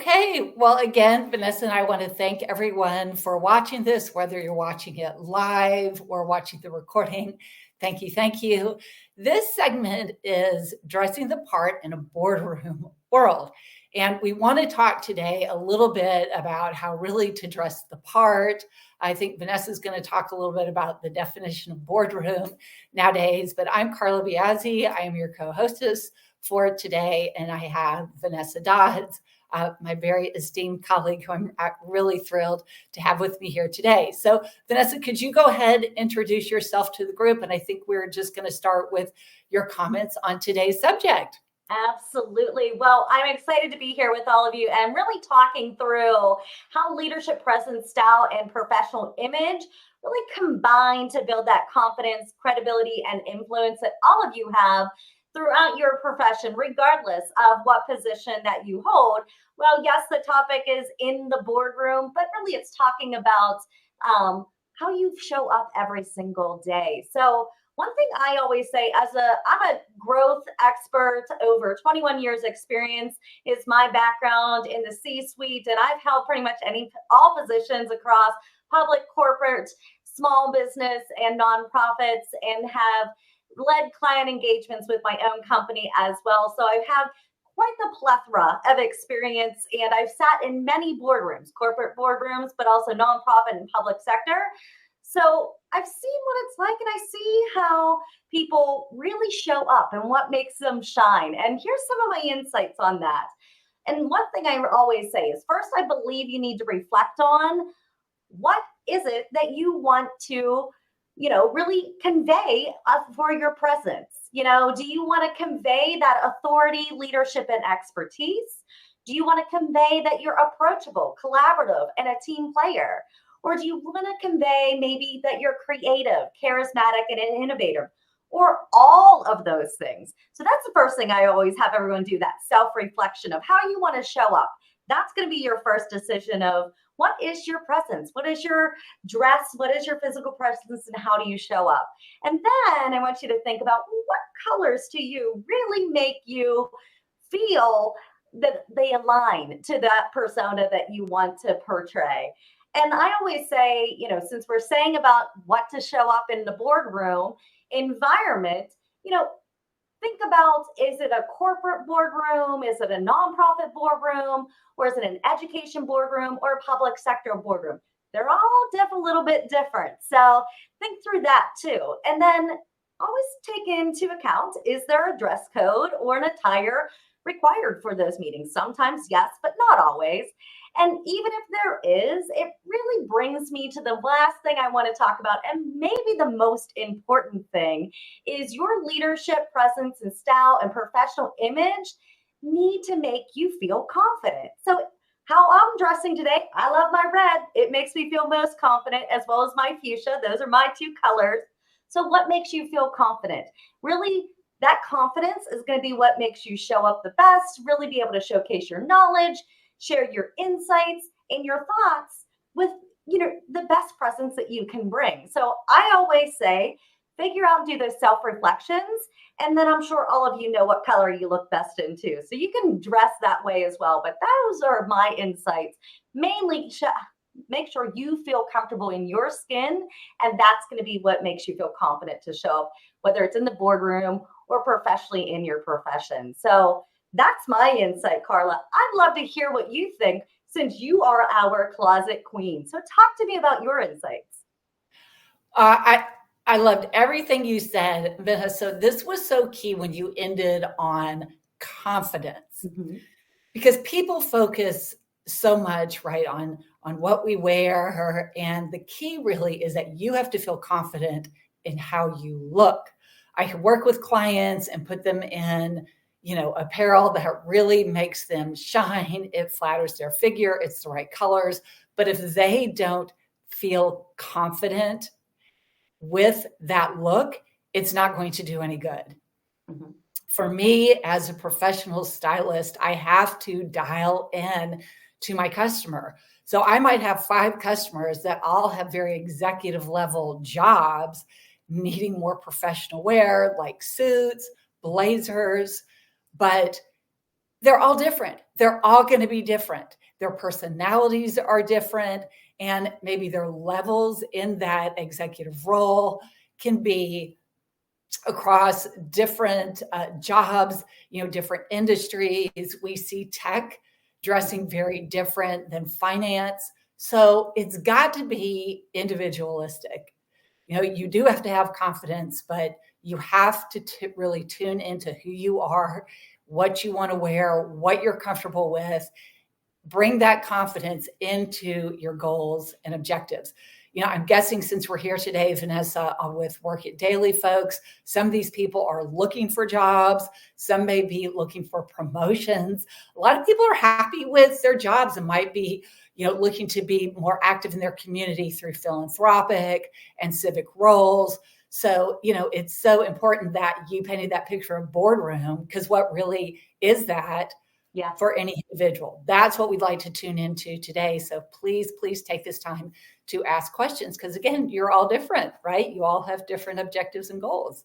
Okay, well, again, Vanessa and I want to thank everyone for watching this, whether you're watching it live or watching the recording. Thank you, thank you. This segment is dressing the part in a boardroom world. And we want to talk today a little bit about how really to dress the part. I think Vanessa's going to talk a little bit about the definition of boardroom nowadays, but I'm Carla Biasi. I am your co-hostess for today, and I have Vanessa Dodds, my very esteemed colleague who I'm really thrilled to have with me here today. So Vanessa, could you go ahead and introduce yourself to the group? And I think we're just going to start with your comments on today's subject. Absolutely. Well, I'm excited to be here with all of you and really talking through how leadership presence, style, and professional image really combine to build that confidence, credibility, and influence that all of you have throughout your profession, regardless of what position that you hold. Well, yes, the topic is in the boardroom, but really it's talking about how you show up every single day. So one thing I always say I'm a growth expert, over 21 years experience is my background in the C-suite, and I've held pretty much all positions across public, corporate, small business, and nonprofits, and have led client engagements with my own company as well. So I have quite the plethora of experience, and I've sat in many boardrooms, corporate boardrooms, but also nonprofit and public sector. So I've seen what it's like, and I see how people really show up and what makes them shine. And here's some of my insights on that. And one thing I always say is, first, I believe you need to reflect on what is it that you want to, really convey for your presence. Do you want to convey that authority, leadership, and expertise? Do you want to convey that you're approachable, collaborative, and a team player? Or do you want to convey maybe that you're creative, charismatic, and an innovator, or all of those things? So that's the first thing I always have everyone do, that self-reflection of how you want to show up. That's going to be your first decision of what is your presence? What is your dress? What is your physical presence? And how do you show up? And then I want you to think about, what colors to you really make you feel that they align to that persona that you want to portray. And I always say, since we're saying about what to show up in the boardroom environment, think about, is it a corporate boardroom? Is it a nonprofit boardroom? Or is it an education boardroom or a public sector boardroom? They're all a little bit different. So think through that too. And then always take into account, is there a dress code or an attire required for those meetings? Sometimes yes, but not always. And even if there is, it really brings me to the last thing I want to talk about, and maybe the most important thing, is your leadership presence and style and professional image need to make you feel confident. So how I'm dressing today, I love my red. It makes me feel most confident, as well as my fuchsia. Those are my two colors. So what makes you feel confident? Really, that confidence is going to be what makes you show up the best, really be able to showcase your knowledge, share your insights and your thoughts with, the best presence that you can bring. So I always say, figure out, do those self-reflections, and then I'm sure all of you know what color you look best in too. So you can dress that way as well. But those are my insights. Mainly make sure you feel comfortable in your skin, and that's going to be what makes you feel confident to show up, whether it's in the boardroom or professionally in your profession. So that's my insight, Carla. I'd love to hear what you think, since you are our closet queen. So talk to me about your insights. I loved everything you said, Vanessa. So this was so key when you ended on confidence, because people focus so much, right, on what we wear. And the key really is that you have to feel confident in how you look. I can work with clients and put them in apparel that really makes them shine. It flatters their figure. It's the right colors. But if they don't feel confident with that look, it's not going to do any good. For me, as a professional stylist, I have to dial in to my customer. So I might have 5 customers that all have very executive level jobs needing more professional wear, like suits, blazers. But They're all different. They're all going to be different. Their personalities are different, and maybe their levels in that executive role can be across different jobs, different industries. We see tech dressing very different than finance. So it's got to be individualistic. You do have to have confidence, but you have to really tune into who you are, what you want to wear, what you're comfortable with. Bring that confidence into your goals and objectives. I'm guessing since we're here today, Vanessa, with Work It Daily folks, some of these people are looking for jobs. Some may be looking for promotions. A lot of people are happy with their jobs and might be, looking to be more active in their community through philanthropic and civic roles. So, it's so important that you painted that picture of boardroom, because what really is that? Yes. For any individual. That's what we'd like to tune into today. So please take this time to ask questions, because again, you're all different, right? You all have different objectives and goals.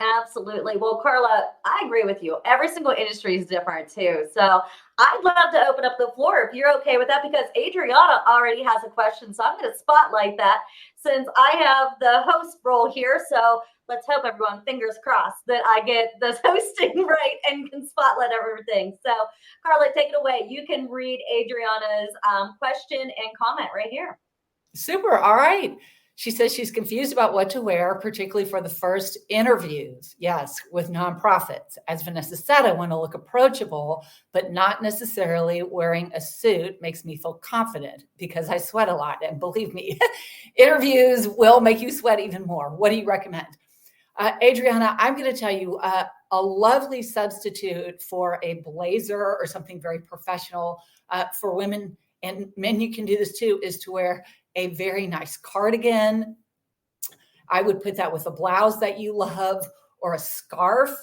Absolutely. Well, Carla, I agree with you. Every single industry is different too. So I'd love to open up the floor if you're okay with that, because Adriana already has a question. So I'm going to spotlight that since I have the host role here. So let's hope everyone, fingers crossed, that I get this hosting right and can spotlight everything. So Carla, take it away. You can read Adriana's question and comment right here. Super. All right. She says she's confused about what to wear, particularly for the first interviews. Yes, with nonprofits. As Vanessa said, I want to look approachable, but not necessarily wearing a suit makes me feel confident because I sweat a lot. And believe me, interviews will make you sweat even more. What do you recommend? Adriana, I'm going to tell you a lovely substitute for a blazer or something very professional for women and men. You can do this too, is to wear a very nice cardigan. I would put that with a blouse that you love or a scarf,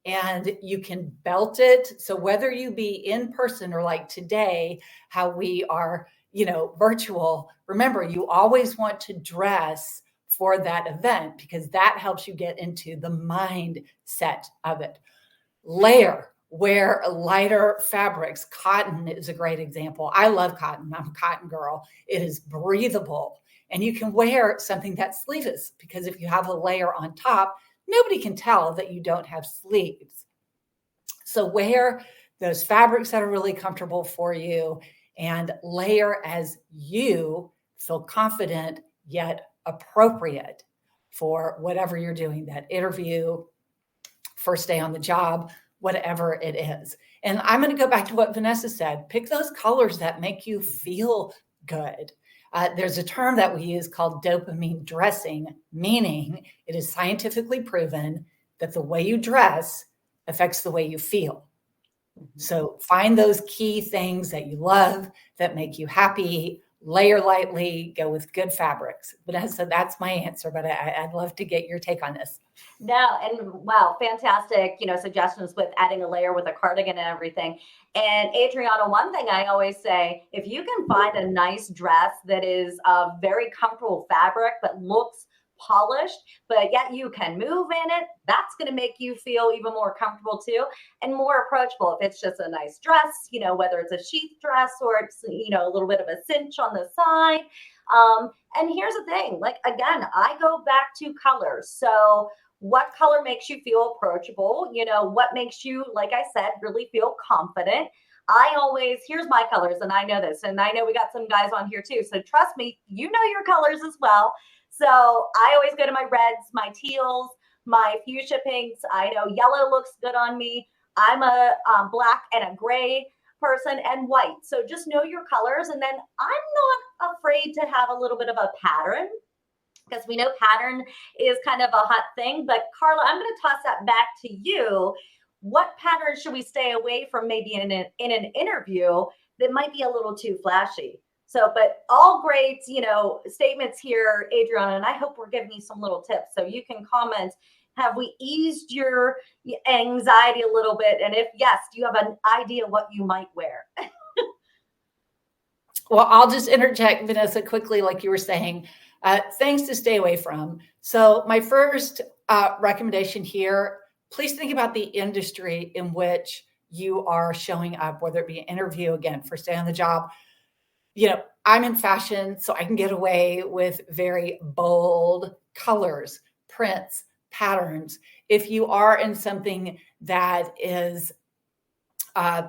and you can belt it. So whether you be in person or like today, how we are, virtual, remember, you always want to dress for that event because that helps you get into the mindset of it. Layer. Wear lighter fabrics. Cotton is a great example. I love cotton. I'm a cotton girl. It is breathable. And you can wear something that's sleeveless because if you have a layer on top, nobody can tell that you don't have sleeves. So wear those fabrics that are really comfortable for you and layer as you feel confident yet appropriate for whatever you're doing, that interview, first day on the job, whatever it is. And I'm going to go back to what Vanessa said. Pick those colors that make you feel good. There's a term that we use called dopamine dressing, meaning it is scientifically proven that the way you dress affects the way you feel. So find those key things that you love, that make you happy, layer lightly, go with good fabrics. Vanessa, that's my answer, but I'd love to get your take on this. No, and wow, fantastic, suggestions with adding a layer with a cardigan and everything. And Adriana, one thing I always say, if you can find a nice dress that is a very comfortable fabric, but looks polished, but yet you can move in it, that's going to make you feel even more comfortable too and more approachable. If it's just a nice dress, whether it's a sheath dress or it's, a little bit of a cinch on the side. And here's the thing, like, again, I go back to colors. So what color makes you feel approachable? What makes you, like I said, really feel confident? Here's my colors, and I know this, and I know we got some guys on here too. So trust me, you know your colors as well. So I always go to my reds, my teals, my fuchsia pinks. I know yellow looks good on me. I'm a black and a gray person and white. So just know your colors. And then I'm not afraid to have a little bit of a pattern because we know pattern is kind of a hot thing. But Carla, I'm going to toss that back to you. What pattern should we stay away from maybe in an interview that might be a little too flashy? So, but all great, statements here, Adriana, and I hope we're giving you some little tips. So you can comment, have we eased your anxiety a little bit? And if yes, do you have an idea what you might wear? Well, I'll just interject, Vanessa, quickly, like you were saying, things to stay away from. So my first recommendation here, please think about the industry in which you are showing up, whether it be an interview, again, first day on the job. I'm in fashion, so I can get away with very bold colors, prints, patterns. If you are in something that is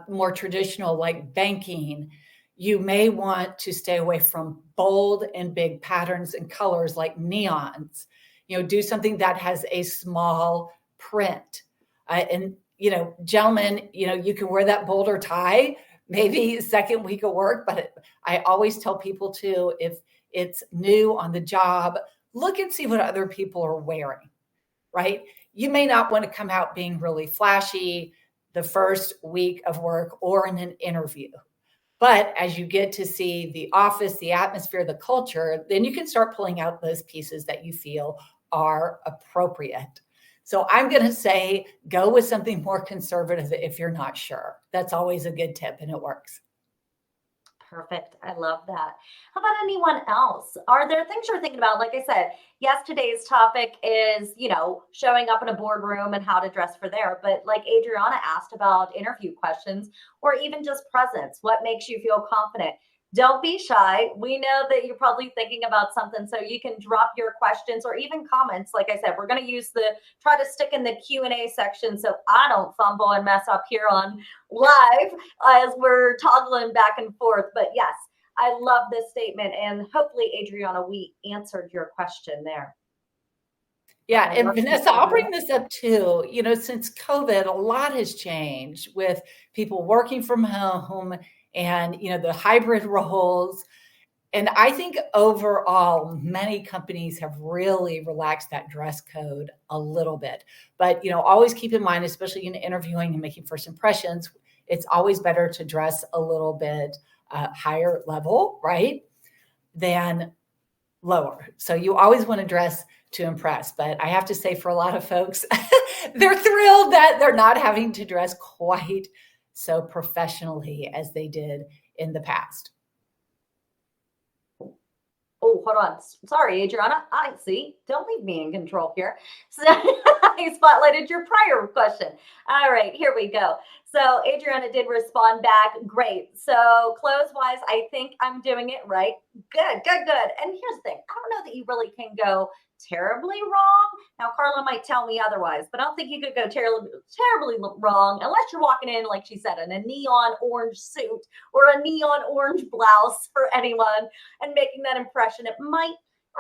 more traditional, like banking, you may want to stay away from bold and big patterns and colors like neons. Do something that has a small print. Gentlemen, you can wear that bolder tie, maybe second week of work, but I always tell people too, if it's new on the job, look and see what other people are wearing, right? You may not want to come out being really flashy the first week of work or in an interview. But as you get to see the office, the atmosphere, the culture, then you can start pulling out those pieces that you feel are appropriate. So I'm going to say go with something more conservative if you're not sure. That's always a good tip, and it works. Perfect. I love that. How about anyone else? Are there things you're thinking about? Like I said, yes, today's topic is, showing up in a boardroom and how to dress for there. But like Adriana asked about interview questions or even just presence, what makes you feel confident? Don't be shy. We know that you're probably thinking about something, so you can drop your questions or even comments. Like I said, we're going to try to stick in the Q&A section so I don't fumble and mess up here on live as we're toggling back and forth. But yes, I love this statement, and hopefully, Adriana, we answered your question there. Yeah, and Vanessa, I'll bring this up too. Since COVID, a lot has changed with people working from home and, the hybrid roles. And I think overall, many companies have really relaxed that dress code a little bit. But, always keep in mind, especially in interviewing and making first impressions, it's always better to dress a little bit higher level, right, than lower. So you always want to dress to impress. But I have to say, for a lot of folks, they're thrilled that they're not having to dress quite so professionally as they did in the past. Oh, hold on. Sorry, Adriana. I see. Don't leave me in control here. So I spotlighted your prior question. All right, here we go. So Adriana did respond back. Great. So clothes-wise, I think I'm doing it right. Good. And here's the thing. I don't know that you really can go terribly wrong. Now, Carla might tell me otherwise, but I don't think you could go terribly wrong unless you're walking in, like she said, in a neon orange suit or a neon orange blouse for anyone and making that impression. It might,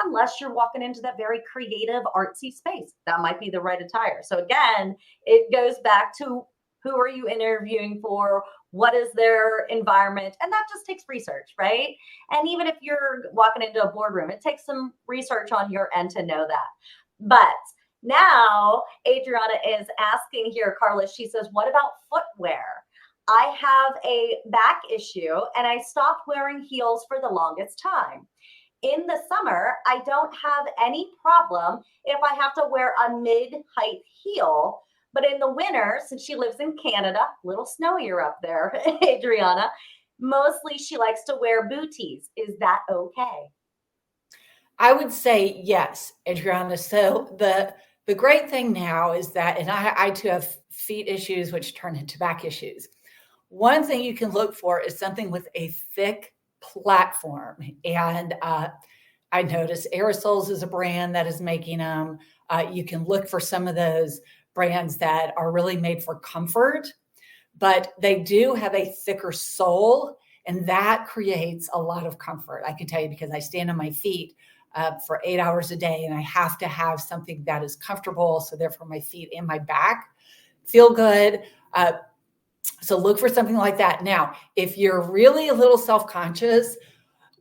unless you're walking into that very creative, artsy space, that might be the right attire. So again, it goes back to who are you interviewing for? What is their environment? And that just takes research, right? And even if you're walking into a boardroom, it takes some research on your end to know that. But now Adriana is asking here, Carla, she says, what about footwear? I have a back issue and I stopped wearing heels for the longest time. In the summer, I don't have any problem if I have to wear a mid-height heel. But in the winter, since she lives in Canada, a little snowier up there, Adriana, mostly she likes to wear booties. Is that okay? I would say yes, Adriana. So the great thing now is that, and I too have feet issues, which turn into back issues. One thing you can look for is something with a thick platform. And I noticed Aerosols is a brand that is making them. You can look for some of those brands that are really made for comfort, but they do have a thicker sole, and that creates a lot of comfort. I can tell you because I stand on my feet for 8 hours a day, and I have to have something that is comfortable. So therefore my feet and my back feel good. So look for something like that. Now, if you're really a little self-conscious,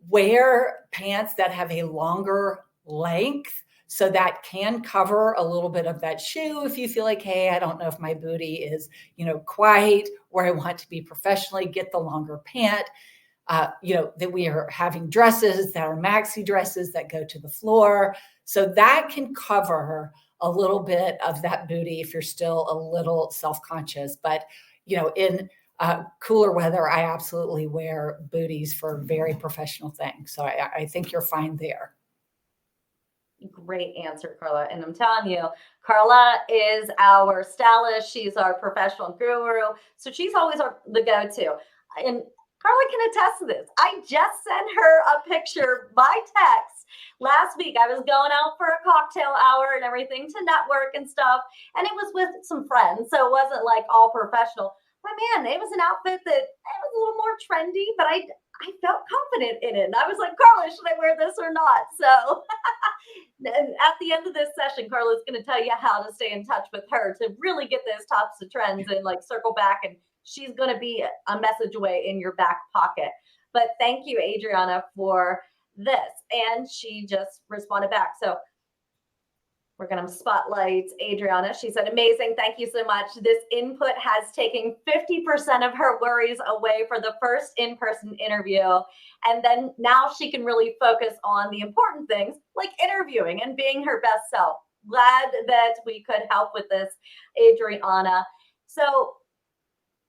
wear pants that have a longer length so that can cover a little bit of that shoe. If you feel like, hey, I don't know if my booty is, quite where I want to be professionally, get the longer pant. That we are having dresses that are maxi dresses that go to the floor. So that can cover a little bit of that booty if you're still a little self-conscious. But, in cooler weather, I absolutely wear booties for very professional things. So I think you're fine there. Great answer, Carla. And I'm telling you, Carla is our stylist. She's our professional guru. So she's always the go-to. And Carla can attest to this. I just sent her a picture by text last week. I was going out for a cocktail hour and everything to network and stuff. And it was with some friends. So it wasn't like all professional. But man, it was an outfit that it was a little more trendy, but I felt confident in it. And I was like, Carla, should I wear this or not? So and at the end of this session, Carla's going to tell you how to stay in touch with her to really get those tops of trends and like circle back. And she's going to be a message away in your back pocket. But thank you, Adriana, for this. And she just responded back. So we're going to spotlight Adriana. She said, amazing. Thank you so much. This input has taken 50% of her worries away for the first in-person interview. And then now she can really focus on the important things like interviewing and being her best self. Glad that we could help with this, Adriana. So,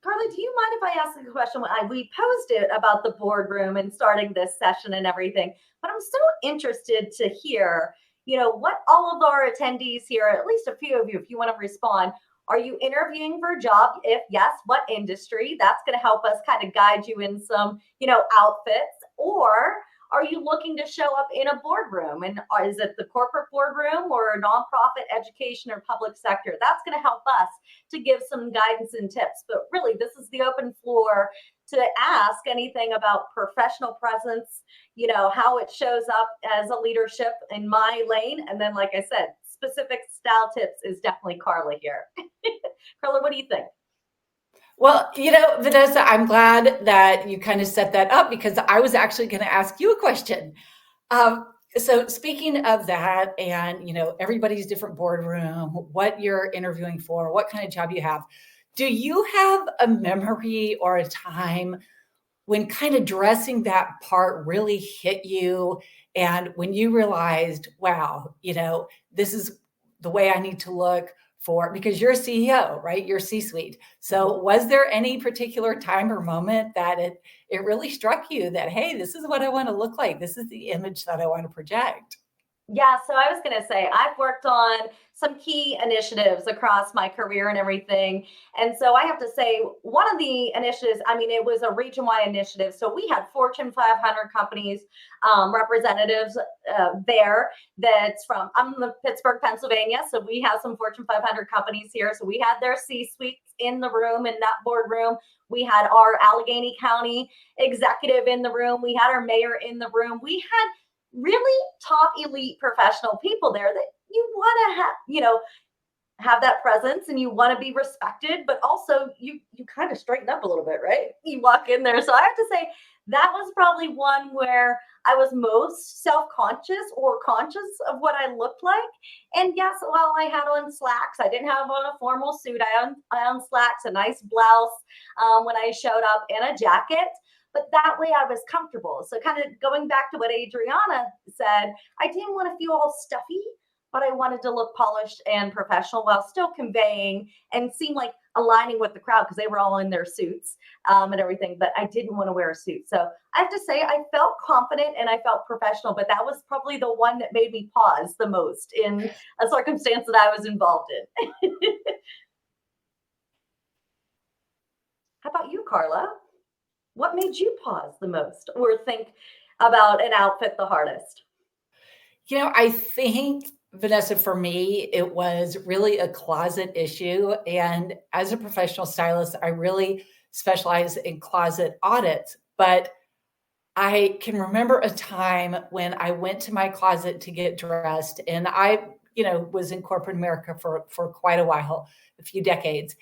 Carla, do you mind if I ask a question? We posted about the boardroom and starting this session and everything, but I'm so interested to hear what all of our attendees here, at least a few of you, if you want to respond, are you interviewing for a job? If yes, what industry? That's going to help us kind of guide you in some, outfits. Or are you looking to show up in a boardroom? And is it the corporate boardroom or a nonprofit, education, or public sector? That's going to help us to give some guidance and tips. But really, this is the open floor to ask anything about professional presence, how it shows up as a leadership in my lane. And then, like I said, specific style tips is definitely Carla here. Carla, what do you think? Well, Vanessa, I'm glad that you kind of set that up because I was actually going to ask you a question. So speaking of that and, everybody's different boardroom, what you're interviewing for, what kind of job you have, do you have a memory or a time when kind of dressing that part really hit you and when you realized, wow, this is the way I need to look for, because you're a CEO, right? You're C-suite. So was there any particular time or moment that it really struck you that, hey, this is what I want to look like. This is the image that I want to project? Yeah, so I was going to say, I've worked on some key initiatives across my career and everything. And so I have to say, one of the initiatives, it was a region-wide initiative. So we had Fortune 500 companies, representatives there I'm in Pittsburgh, Pennsylvania. So we have some Fortune 500 companies here. So we had their C-suites in the room, in that boardroom. We had our Allegheny County executive in the room. We had our mayor in the room. We had really top elite professional people there that you want to have that presence and you want to be respected, but also you kind of straighten up a little bit, right? You walk in there. So I have to say that was probably one where I was most self-conscious or conscious of what I looked like. And yes, while I had on slacks, I didn't have on a formal suit. I on slacks, a nice blouse when I showed up, and a jacket. But that way I was comfortable. So kind of going back to what Adriana said, I didn't want to feel all stuffy, but I wanted to look polished and professional while still conveying and seem like aligning with the crowd because they were all in their suits and everything. But I didn't want to wear a suit. So I have to say I felt confident and I felt professional, but that was probably the one that made me pause the most in a circumstance that I was involved in. How about you, Carla? What made you pause the most or think about an outfit the hardest? I think, Vanessa, for me, it was really a closet issue. And as a professional stylist, I really specialize in closet audits. But I can remember a time when I went to my closet to get dressed, and I, was in corporate America for quite a while, a few decades.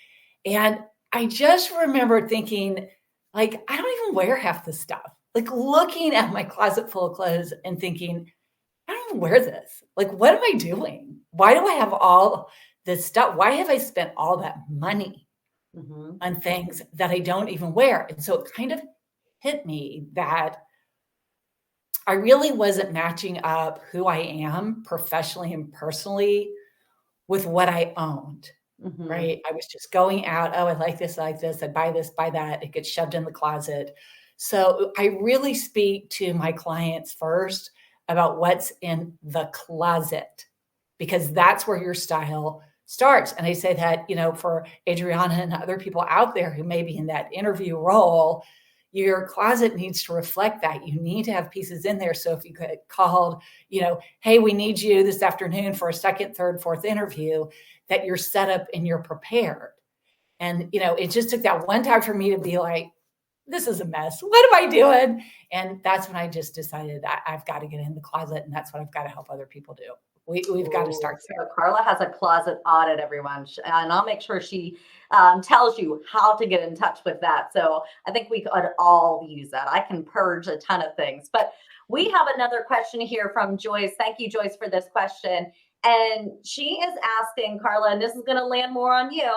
And I just remember thinking, I don't even wear half this stuff. Looking at my closet full of clothes and thinking, I don't even wear this. What am I doing? Why do I have all this stuff? Why have I spent all that money on things that I don't even wear? And so it kind of hit me that I really wasn't matching up who I am professionally and personally with what I owned. Right. I was just going out. Oh, I like this, I buy this, buy that. It gets shoved in the closet. So I really speak to my clients first about what's in the closet, because that's where your style starts. And I say that, for Adriana and other people out there who may be in that interview role, your closet needs to reflect that. You need to have pieces in there. So if you get called, hey, we need you this afternoon for a second, third, fourth interview, that you're set up and you're prepared. And, it just took that one time for me to be like, this is a mess. What am I doing? And that's when I just decided I've got to get in the closet, and that's what I've got to help other people do. We've got to start there. So Carla has a closet audit, everyone, and I'll make sure she tells you how to get in touch with that. So I think we could all use that. I can purge a ton of things. But we have another question here from Joyce. Thank you, Joyce, for this question. And she is asking, Carla, and this is going to land more on you.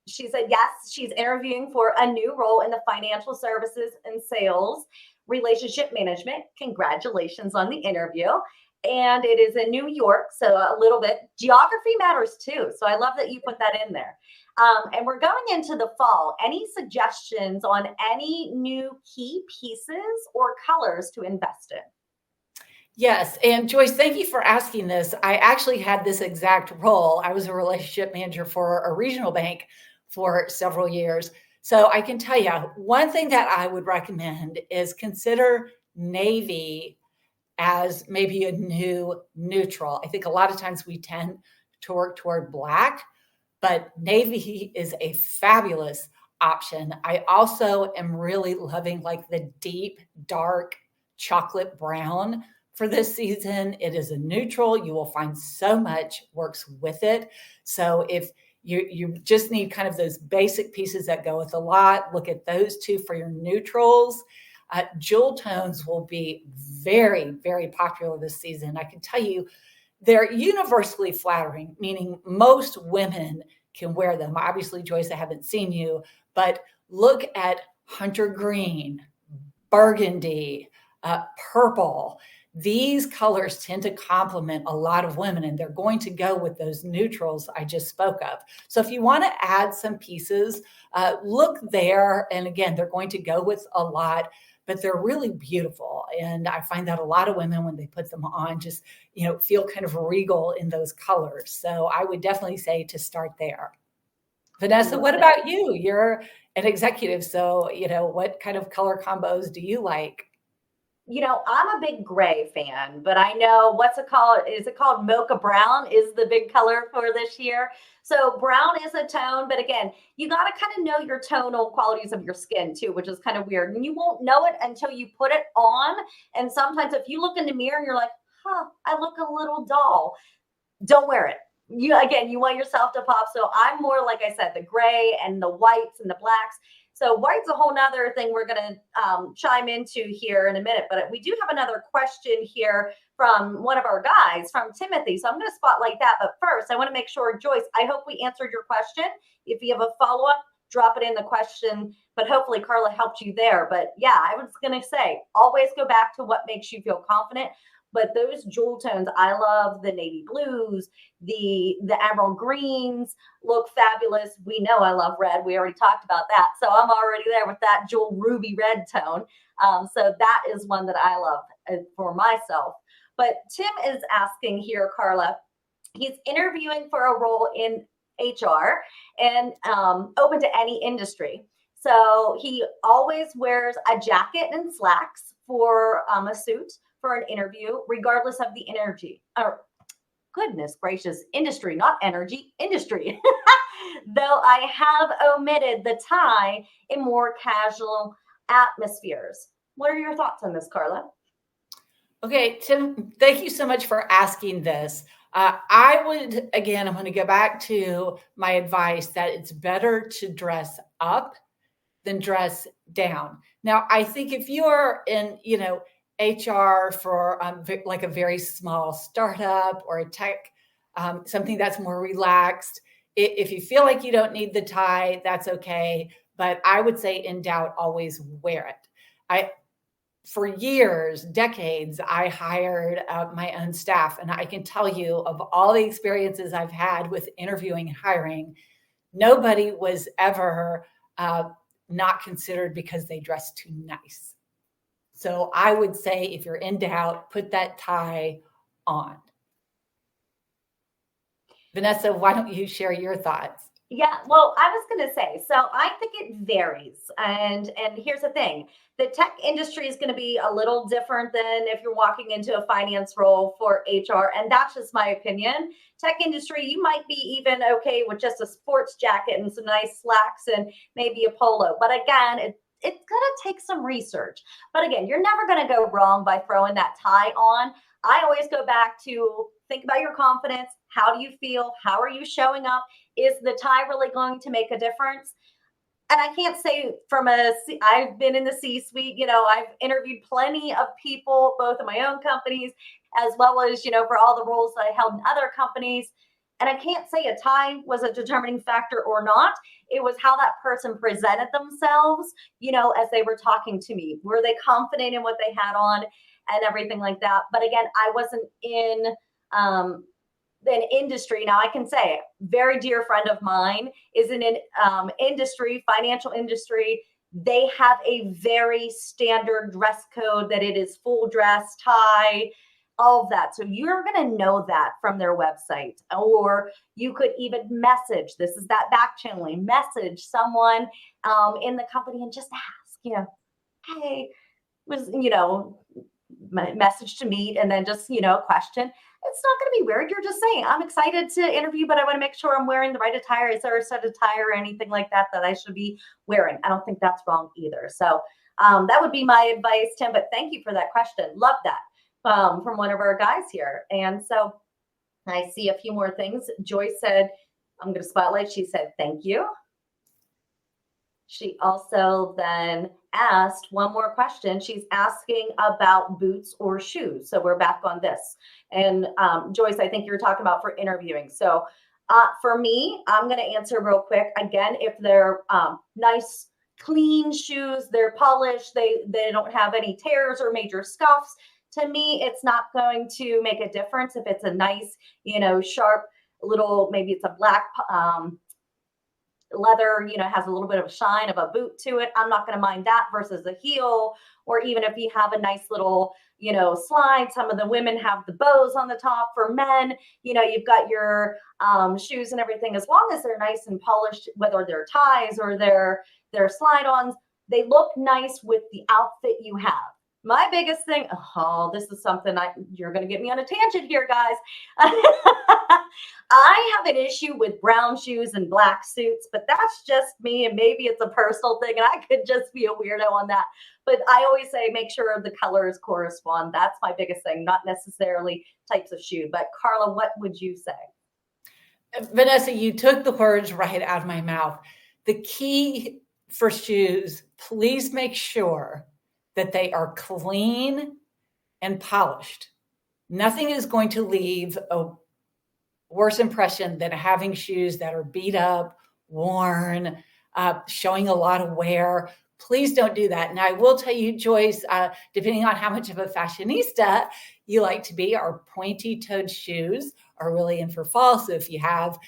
She said, yes, she's interviewing for a new role in the financial services and sales relationship management. Congratulations on the interview. And it is in New York, so a little bit. Geography matters too. So I love that you put that in there. And we're going into the fall. Any suggestions on any new key pieces or colors to invest in? Yes. And Joyce, thank you for asking this. I actually had this exact role. I was a relationship manager for a regional bank for several years. So I can tell you, one thing that I would recommend is consider navy as maybe a new neutral. I think a lot of times we tend to work toward black, but navy is a fabulous option. I also am really loving like the deep, dark chocolate brown for this season. It is a neutral. You will find so much works with it. So if you just need kind of those basic pieces that go with a lot, look at those two for your neutrals. Jewel tones will be very, very popular this season. I can tell you they're universally flattering, meaning most women can wear them. Obviously, Joyce, I haven't seen you, but look at hunter green, burgundy, purple. These colors tend to complement a lot of women, and they're going to go with those neutrals I just spoke of. So if you want to add some pieces, look there. And again, they're going to go with a lot, but they're really beautiful. And I find that a lot of women, when they put them on, just, feel kind of regal in those colors. So I would definitely say to start there. Vanessa, what about you? You're an executive. So, what kind of color combos do you like? I'm a big gray fan, but I know what's it called? Is it called mocha brown is the big color for this year. So brown is a tone, but again, you got to kind of know your tonal qualities of your skin too, which is kind of weird. And you won't know it until you put it on. And sometimes if you look in the mirror and you're like, I look a little dull, don't wear it. You want yourself to pop. So I'm more, like I said, the gray and the whites and the blacks. So white's a whole nother thing we're going to chime into here in a minute. But we do have another question here from one of our guys, from Timothy. So I'm going to spotlight that. But first, I want to make sure, Joyce, I hope we answered your question. If you have a follow-up, drop it in the question. But hopefully Carla helped you there. But yeah, I was going to say, always go back to what makes you feel confident. But those jewel tones, I love the navy blues, the emerald greens look fabulous. We know I love red. We already talked about that. So I'm already there with that jewel ruby red tone. So that is one that I love for myself. But Tim is asking here, Carla, he's interviewing for a role in HR and open to any industry. So he always wears a jacket and slacks for a suit for an interview, regardless of the energy, or goodness gracious, industry, not energy, industry. Though I have omitted the tie in more casual atmospheres. What are your thoughts on this, Carla? Okay, Tim, thank you so much for asking this. I would, again, I'm going to go back to my advice that it's better to dress up than dress down. Now, I think if you're in, HR for like a very small startup or a tech, something that's more relaxed, if you feel like you don't need the tie, that's okay. But I would say in doubt, always wear it. For years, decades, I hired my own staff. And I can tell you, of all the experiences I've had with interviewing and hiring, nobody was ever not considered because they dressed too nice. So I would say if you're in doubt, put that tie on. Vanessa, why don't you share your thoughts? Yeah, well, I was going to say, so I think it varies. And here's the thing. The tech industry is going to be a little different than if you're walking into a finance role for HR, and that's just my opinion. Tech industry, you might be even okay with just a sports jacket and some nice slacks and maybe a polo. But again, it's going to take some research. But again, you're never going to go wrong by throwing that tie on. I always go back to think about your confidence. How do you feel? How are you showing up? Is the tie really going to make a difference? And I can't say I've been in the C-suite, I've interviewed plenty of people, both in my own companies, as well as, for all the roles that I held in other companies. And I can't say a tie was a determining factor or not. It was how that person presented themselves, as they were talking to me. Were they confident in what they had on and everything like that? But again, I wasn't in an industry. Now I can say very dear friend of mine is in an industry, financial industry. They have a very standard dress code that it is full dress, tie, all of that. So you're going to know that from their website, or you could even message. This is that back channeling. Message someone in the company and just ask, hey, was message to meet, and then just question. It's not going to be weird. You're just saying, I'm excited to interview, but I want to make sure I'm wearing the right attire. Is there a set attire or anything like that I should be wearing? I don't think that's wrong either. So that would be my advice, Tim. But thank you for that question. Love that from one of our guys here. And so I see a few more things. Joyce said, I'm going to spotlight. She said, thank you. She also then asked one more question. She's asking about boots or shoes. So we're back on this. And Joyce, I think you're talking about for interviewing. So for me, I'm going to answer real quick. Again, if they're nice, clean shoes, they're polished, they don't have any tears or major scuffs. To me, it's not going to make a difference if it's a nice, sharp little, maybe it's a black leather, has a little bit of a shine of a boot to it. I'm not going to mind that versus a heel, or even if you have a nice little, slide. Some of the women have the bows on the top. For men, you've got your shoes and everything. As long as they're nice and polished, whether they're ties or they're slide-ons, they look nice with the outfit you have. My biggest thing, this is something you're going to get me on a tangent here, guys. I have an issue with brown shoes and black suits, but that's just me. And maybe it's a personal thing and I could just be a weirdo on that. But I always say, make sure the colors correspond. That's my biggest thing, not necessarily types of shoe. But Carla, what would you say? Vanessa, you took the words right out of my mouth. The key for shoes, please make sure that they are clean and polished. Nothing is going to leave a worse impression than having shoes that are beat up, worn, showing a lot of wear. Please don't do that. Now, I will tell you, Joyce, depending on how much of a fashionista you like to be, our pointy-toed shoes are really in for fall. So if you have,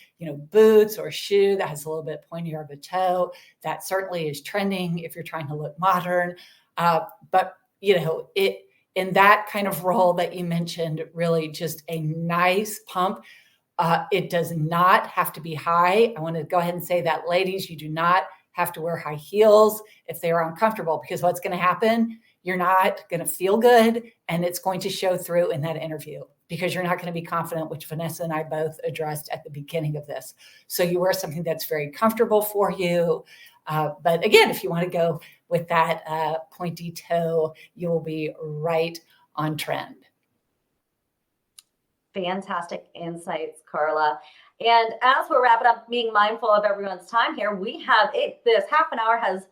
boots or a shoe that has a little bit pointier of a toe, that certainly is trending if you're trying to look modern. But it in that kind of role that you mentioned, really just a nice pump. It does not have to be high. I want to go ahead and say that, ladies, you do not have to wear high heels if they are uncomfortable, because what's going to happen, you're not going to feel good, and it's going to show through in that interview because you're not going to be confident, which Vanessa and I both addressed at the beginning of this. So you wear something that's very comfortable for you. But again, if you want to go with that pointy toe, you will be right on trend. Fantastic insights, Carla. And as we're wrapping up, being mindful of everyone's time here, we have this half an hour has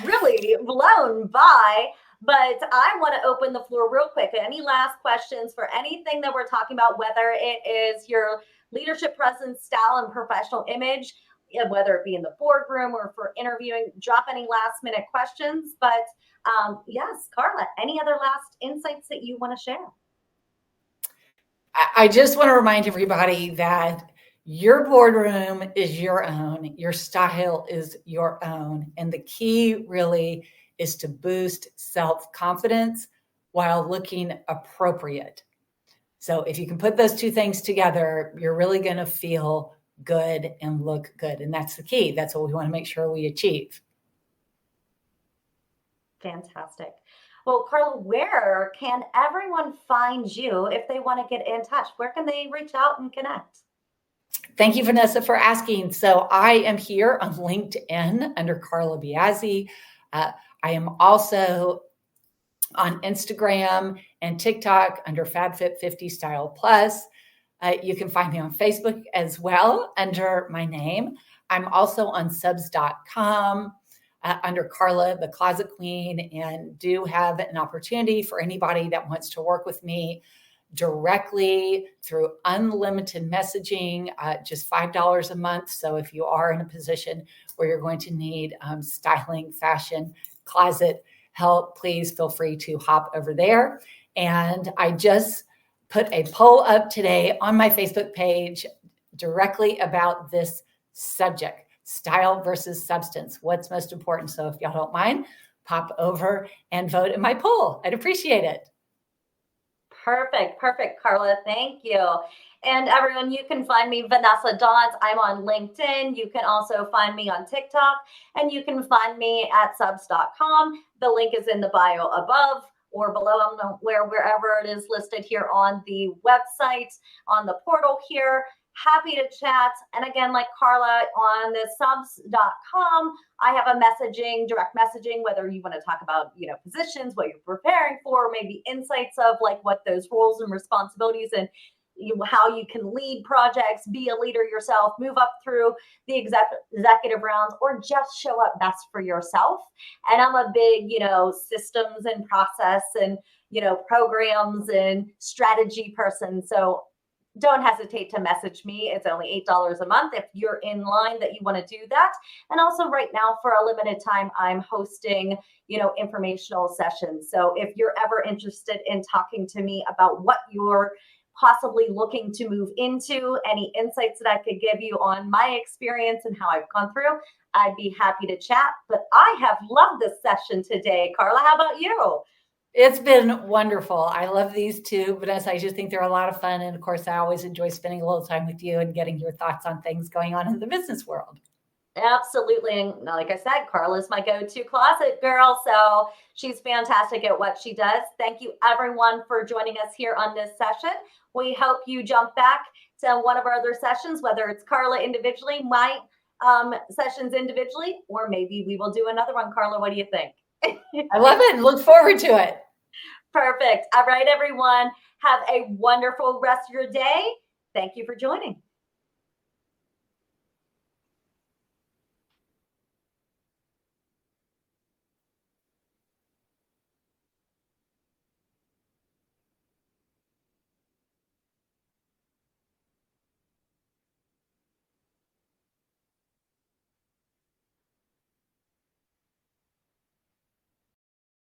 really blown by, but I want to open the floor real quick. Any last questions for anything that we're talking about, whether it is your leadership presence, style, and professional image, whether it be in the boardroom or for interviewing, drop any last minute questions. But yes, Carla, any other last insights that you want to share? I just want to remind everybody that your boardroom is your own, your style is your own. And the key really is to boost self-confidence while looking appropriate. So if you can put those two things together, you're really going to feel good and look good. And that's the key. That's what we want to make sure we achieve. Fantastic. Well, Carla, where can everyone find you if they want to get in touch? Where can they reach out and connect? Thank you, Vanessa, for asking. So I am here on LinkedIn under Carla Biasi. I am also on Instagram and TikTok under FabFit50 Style Plus. You can find me on Facebook as well under my name. I'm also on subs.com under Carla, the Closet Queen, and do have an opportunity for anybody that wants to work with me directly through unlimited messaging, just $5 a month. So if you are in a position where you're going to need styling, fashion, closet help, please feel free to hop over there. And I just put a poll up today on my Facebook page directly about this subject, style versus substance. What's most important? So if y'all don't mind, pop over and vote in my poll. I'd appreciate it. Perfect, Carla. Thank you. And everyone, you can find me, Vanessa Dodds. I'm on LinkedIn. You can also find me on TikTok, and you can find me at subs.com. The link is in the bio above or below, wherever it is listed here on the website, on the portal here. Happy to chat. And again, like Carla, on the subs.com, I have a direct messaging, whether you want to talk about, positions, what you're preparing for, maybe insights of like what those roles and responsibilities and how you can lead projects, be a leader yourself, move up through the executive rounds, or just show up best for yourself. And I'm a big, systems and process and, programs and strategy person. So don't hesitate to message me. It's only $8 a month if you're in line that you want to do that. And also right now, for a limited time, I'm hosting, informational sessions. So if you're ever interested in talking to me about what you're possibly looking to move into, any insights that I could give you on my experience and how I've gone through, I'd be happy to chat. But I have loved this session today. Carla, how about you? It's been wonderful. I love these two, Vanessa. I just think they're a lot of fun. And of course, I always enjoy spending a little time with you and getting your thoughts on things going on in the business world. Absolutely. And like I said, Carla's my go-to closet girl. So she's fantastic at what she does. Thank you, everyone, for joining us here on this session. We hope you jump back to one of our other sessions, whether it's Carla individually, my sessions individually, or maybe we will do another one. Carla, what do you think? I love it. Look forward to it. Perfect. All right, everyone. Have a wonderful rest of your day. Thank you for joining.